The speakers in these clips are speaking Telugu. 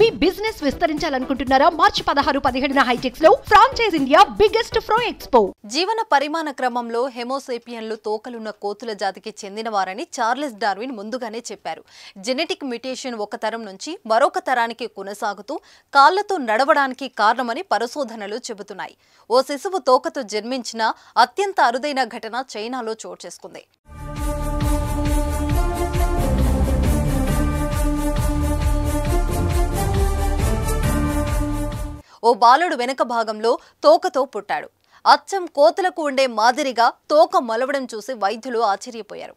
మీ బిజినెస్ విస్తరించాలనుకుంటున్నారా? మార్చి 16-17న హైటెక్స్ లో ఫ్రాంచైజ్ ఇండియా బిగ్గెస్ట్ ఫ్రో ఎక్స్పో. జీవన పరిమాణ క్రమంలో హెమోసేపియన్లు తోకలున్న కోతుల జాతికి చెందినవారని చార్లెస్ డార్విన్ ముందుగానే చెప్పారు. జెనెటిక్ మ్యుటేషన్ ఒక తరం నుంచి మరొక తరానికి కొనసాగుతూ కాళ్లతో నడవడానికి కారణమని పరిశోధనలు చెబుతున్నాయి. ఓ శిశువు తోకతో జన్మించిన అత్యంత అరుదైన ఘటన చైనాలో చోటు చేసుకుంది. ఓ బాలుడు వెనక భాగంలో తోకతో పుట్టాడు. అచ్చం కోతులకు ఉండే మాదిరిగా తోక మొలవడం చూసి వైద్యులు ఆశ్చర్యపోయారు.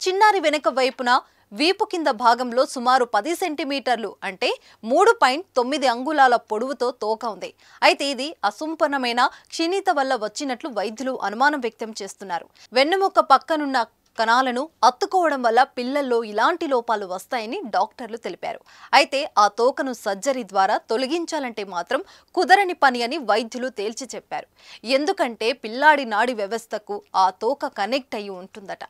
చిన్నారి వెనక వైపున వీపు కింద భాగంలో సుమారు 10 సెంటీమీటర్లు అంటే 3.9 అంగుళాల పొడవుతో తోక ఉంది. అయితే ఇది అసంపూర్ణమైన క్షీణత వల్ల వచ్చినట్లు వైద్యులు అనుమానం వ్యక్తం చేస్తున్నారు. వెన్నెముక పక్కనున్న కణాలను అత్తుకోవడం వల్ల పిల్లల్లో ఇలాంటి లోపాలు వస్తాయని డాక్టర్లు తెలిపారు. అయితే ఆ తోకను సర్జరీ ద్వారా తొలగించాలంటే మాత్రం కుదరని పని అని వైద్యులు తేల్చి చెప్పారు. ఎందుకంటే పిల్లాడి నాడి వ్యవస్థకు ఆ తోక కనెక్ట్ అయి ఉంటుందట.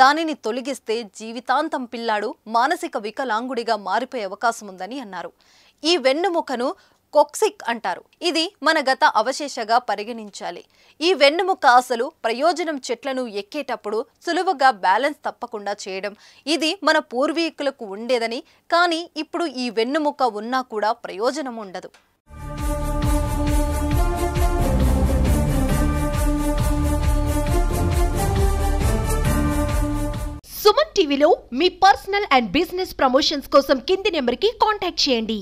దానిని తొలగిస్తే జీవితాంతం పిల్లాడు మానసిక వికలాంగుడిగా మారిపోయే అవకాశం ఉందని అన్నారు. ఈ వెన్నెముకను కోక్సిక్ అంటారు. ఇది మన గత అవశేషగా పరిగణించాలి. ఈ వెన్నెముక అసలు ప్రయోజనం చెట్లను ఎక్కేటప్పుడు సులువుగా బ్యాలెన్స్ తప్పకుండా చేయడం. ఇది మన పూర్వీకులకు ఉండేదని, కానీ ఇప్పుడు ఈ వెన్నెముక ఉన్నా కూడా ప్రయోజనం ఉండదు. సుమన్ టీవీలో మీ పర్సనల్ అండ్ బిజినెస్ ప్రమోషన్స్ కోసం కింది నెంబర్కి కాంటాక్ట్ చేయండి.